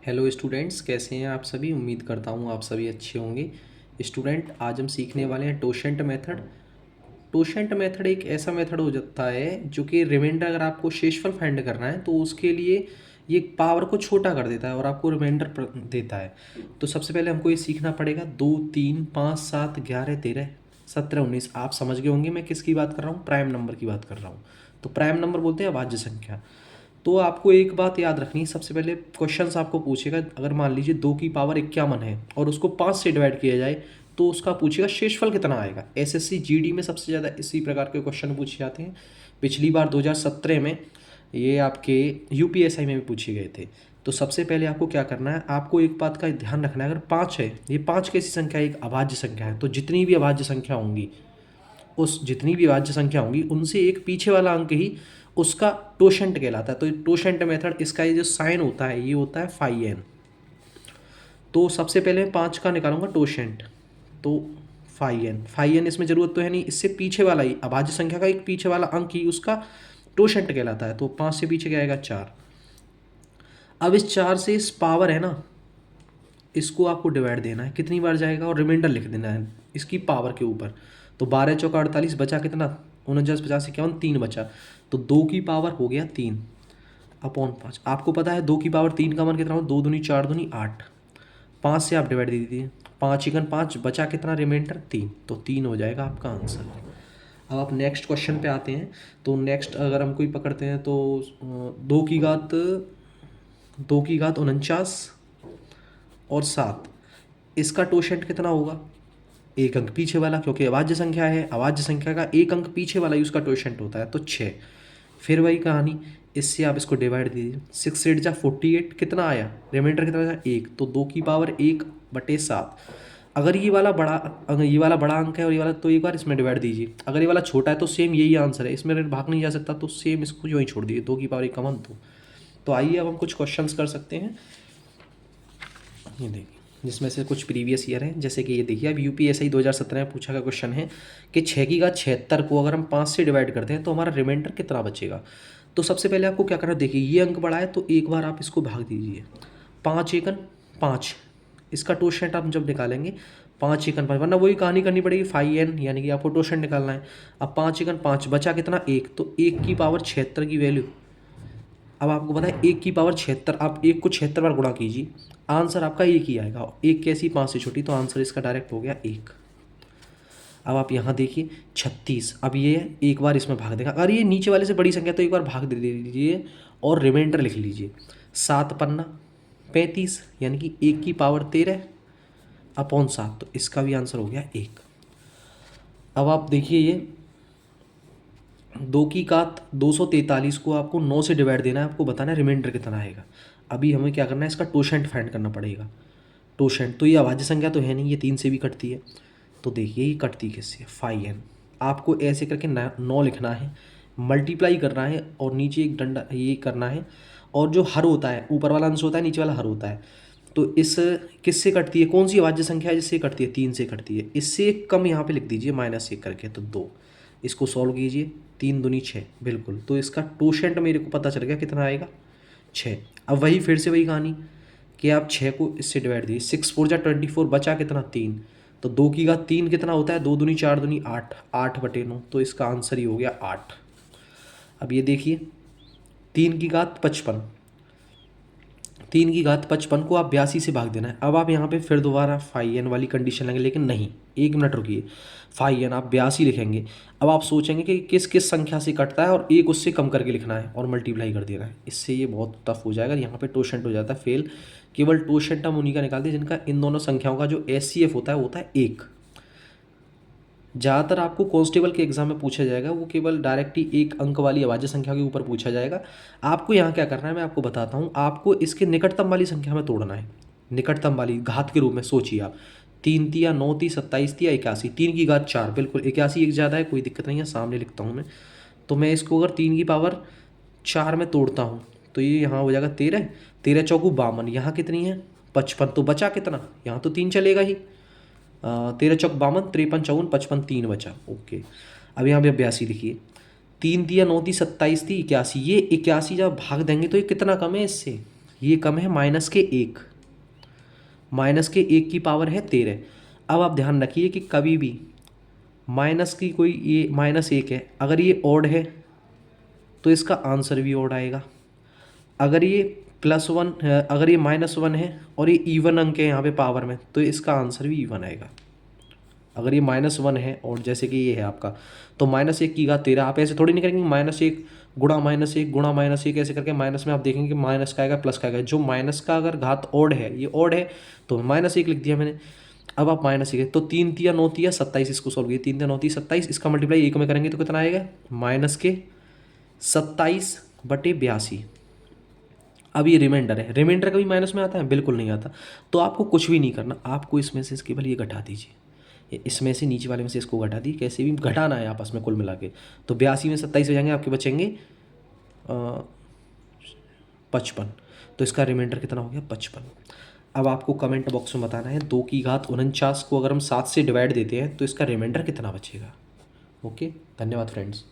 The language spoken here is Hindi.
हेलो स्टूडेंट्स, कैसे हैं आप सभी। उम्मीद करता हूँ आप सभी अच्छे होंगे। स्टूडेंट, आज हम सीखने वाले हैं टोशेंट मेथड। टोशेंट मेथड एक ऐसा मेथड हो जाता है जो कि रिमाइंडर, अगर आपको शेषफल फाइंड करना है तो उसके लिए ये पावर को छोटा कर देता है और आपको रिमाइंडर देता है। तो सबसे पहले हमको ये सीखना पड़ेगा 2, 3, 5, 7, 11, 13, 17, 19। आप समझ गए होंगे मैं किसकी बात कर रहा हूँ, प्राइम नंबर की बात कर रहा हूँ। तो प्राइम नंबर बोलते हैं अभाज्य संख्या। तो आपको एक बात याद रखनी है, सबसे पहले क्वेश्चंस आपको पूछेगा, अगर मान लीजिए 2 की पावर 51 है और उसको 5 से डिवाइड किया जाए तो उसका पूछेगा शेषफल कितना आएगा। एसएससी जीडी में सबसे ज़्यादा इसी प्रकार के क्वेश्चन पूछे जाते हैं। पिछली बार 2017 में ये आपके यूपीएसआई में भी पूछे गए थे। तो सबसे पहले आपको क्या करना है, आपको एक बात का ध्यान रखना है, अगर 5 है, ये 5 कैसी संख्या है, एक अभाज्य संख्या है। तो जितनी भी अभाज्य संख्या होंगी, उस जितनी भी अभाज्य संख्या होंगी उनसे एक पीछे वाला अंक ही उसका टोशेंट कहलाता है। तो टोशेंट मेथड, इसका ये जो साइन होता है ये होता है फाई एन। तो सबसे पहले मैं 5 का निकालूंगा टोशेंट, तो फाई एन इसमें ज़रूरत तो है नहीं, इससे पीछे वाला ही अभाज्य संख्या का एक पीछे वाला अंक ही उसका टोशेंट कहलाता है। तो 5 से पीछे क्या आएगा, 4। अब इस 4 से इस पावर है ना, इसको आपको डिवाइड देना है, कितनी बार जाएगा, और रिमाइंडर लिख देना है इसकी पावर के ऊपर। तो 12 चौका 48, बचा कितना, 49, 50, 51, 3 बचा। तो 2 की पावर हो गया 3 अपॉन 5। आपको पता है 2 की पावर 3 का मान कितना हो, 2 दूनी 4 दूनी 8। 5 से आप डिवाइड दे दीजिए, 5 × 5 बचा कितना, रिमाइंडर 3। तो 3 हो जाएगा आपका आंसर। अब आप नेक्स्ट क्वेश्चन पे आते हैं। तो नेक्स्ट अगर हम कोई पकड़ते हैं तो 2 की घात और 7, इसका टोशेंट कितना होगा, एक अंक पीछे वाला, क्योंकि अभाज्य संख्या है, अभाज्य संख्या का एक अंक पीछे वाला ही उसका टोशेंट होता है, तो 6। फिर वही कहानी, इससे आप इसको डिवाइड दीजिए, 6 × 8 = 48, कितना आया, रिमाइंडर कितना आया, 1। तो 2 की पावर 1/7। अगर ये वाला बड़ा अंक है और ये वाला, तो एक बार इसमें डिवाइड दीजिए। अगर ये वाला छोटा है तो सेम यही आंसर है, इसमें भाग नहीं जा सकता, तो सेम इसको जो ही छोड़ दीजिए, 2 की पावर 1 का मान 2। तो आइए अब हम कुछ क्वेश्चंस कर सकते हैं। ये देखिए, जिसमें से कुछ प्रीवियस ईयर है, जैसे कि ये देखिए, अब यूपीएसआई 2017 में पूछा गया क्वेश्चन है कि 6 की घात 76 को अगर हम 5 से डिवाइड करते हैं तो हमारा रिमाइंडर कितना बचेगा। तो सबसे पहले आपको क्या करना है, देखिए ये अंक बड़ा है तो एक बार आप इसको भाग दीजिए, 5 × 5, इसका टोशेंट आप जब निकालेंगे 5 × 5, वरना वही कहानी करनी पड़ेगी फाई एन, यानी कि आपको टोशेंट निकालना है। अब 5 × 5 बचा कितना, 1। तो 1 की पावर 76 की वैल्यू, अब आपको पता है 1 की पावर 76, आप 1 को 76 बार गुणा कीजिए, आंसर आपका 1 ही आएगा। 1 कैसी, 5 से छोटी, तो आंसर इसका डायरेक्ट हो गया 1। अब आप यहाँ देखिए 36, अब ये एक बार इसमें भाग देगा, अगर ये नीचे वाले से बड़ी संख्या तो एक बार भाग दे दीजिए और रिमाइंडर लिख लीजिए। 7×5 = 35, यानी कि 1 की पावर 13 अपॉन 7, तो इसका भी आंसर हो गया 1। अब आप देखिए ये 2 की घात 243 को आपको 9 से डिवाइड देना है, आपको बताना है रिमाइंडर कितना आएगा। अभी हमें क्या करना है, इसका टोशेंट फाइंड करना पड़ेगा। टोशेंट, तो ये अभाज्य संख्या तो है नहीं, ये 3 से भी कटती है। तो देखिए ये कटती किससे, फाई एन। आपको ऐसे करके 9 लिखना है, मल्टीप्लाई करना है और नीचे एक डंडा ये करना है, और जो हर होता है, ऊपर वाला अंश होता है, नीचे वाला हर होता है। तो इस किससे कटती है, कौन सी अभाज्य संख्या है जिससे कटती है, 3 से कटती है। इससे एक कम यहाँ पे लिख दीजिए -1 करके, तो 2। इसको सॉल्व कीजिए, 3 दूनी 6, बिल्कुल। तो इसका टोशेंट मेरे को पता चल गया कितना आएगा, 6। अब वही फिर से वही कहानी कि आप 6 को इससे डिवाइड दीजिए, 6×4 = 24, बचा कितना, 3। तो 2 की घात 3 कितना होता है, 2 दूनी 4 दूनी 8, 8/9, तो इसका आंसर ही हो गया 8। अब ये देखिए 3 की घात 55, 3 की घात 55 को आप 82 से भाग देना है। अब आप यहाँ पे फिर दोबारा फाई एन वाली कंडीशन लेंगे, लेकिन नहीं, 1 मिनट रुकिए, फाई एन आप 82 लिखेंगे। अब आप सोचेंगे कि किस किस संख्या से कटता है और एक उससे कम करके लिखना है और मल्टीप्लाई कर देना है, इससे ये बहुत टफ हो जाएगा, यहाँ पे टोशेंट हो जाता है फेल। केवल टोशेंट हम उन्हीं का निकालते हैं जिनका इन दोनों संख्याओं का जो एचसीएफ होता है वो होता है 1। ज़्यादातर आपको कांस्टेबल के एग्जाम में पूछा जाएगा, वो केवल डायरेक्ट ही एक अंक वाली अभाज्य संख्या के ऊपर पूछा जाएगा। आपको यहाँ क्या करना है मैं आपको बताता हूँ, आपको इसके निकटतम वाली संख्या में तोड़ना है, निकटतम वाली घात के रूप में सोचिए आप, 3 तिया 9 ती 27 तिया 81, 3 की घात 4, बिल्कुल 81 एक ज़्यादा है, कोई दिक्कत नहीं है, सामने लिखता हूँ मैं। तो मैं इसको अगर 3 की पावर 4 में तोड़ता हूँ तो ये यहाँ हो जाएगा 13, 13×4 = 52, यहाँ कितनी है 55, तो बचा कितना, यहाँ तो 3 चलेगा ही, 13×4 = 52, 53×54 = 55, 3 बचा, ओके। अब यहाँ पे 82 लिखिए, 3 तिया 9 ती 27 ती 81, ये 81 जब भाग देंगे तो ये कितना कम है इससे, ये कम है माइनस के 1, माइनस के 1 की पावर है 13। अब आप ध्यान रखिए कि कभी भी माइनस की कोई, ये -1 है, अगर ये ऑड है तो इसका आंसर भी ऑड आएगा। अगर ये +1, अगर ये -1 है और ये इवन अंक है यहाँ पे पावर में, तो इसका आंसर भी इवन आएगा। अगर ये -1 है और जैसे कि ये है आपका, तो -1 की घात 13, आप ऐसे थोड़ी नहीं करेंगे -1 गुणा -1 गुणा -1 ऐसे करके माइनस में आप देखेंगे कि माइनस का आएगा प्लस का आएगा। जो माइनस का अगर घात ऑड है, ये ऑड है, तो -1 लिख दिया मैंने। अब आप -1, तो 3 तिया 9 तिया 27, इसको सॉल्व किया, 3 तिया 9 तिया 27, इसका मल्टीप्लाई 1 में करेंगे तो कितना आएगा, -27/82। अब ये रिमाइंडर है, रिमाइंडर कभी माइनस में आता है, बिल्कुल नहीं आता। तो आपको कुछ भी नहीं करना, आपको इसमें से केवल ये घटा दीजिए, इसमें से नीचे वाले में से इसको घटा दी, कैसे भी घटाना है आपस में कुल मिला के। तो 82 में 27 हो जाएंगे, आपके बचेंगे 55। तो इसका रिमाइंडर कितना हो गया, 55। अब आपको कमेंट बॉक्स में बताना है 2 की घात 49 को अगर हम 7 से डिवाइड देते हैं तो इसका रिमाइंडर कितना बचेगा। ओके, धन्यवाद फ्रेंड्स।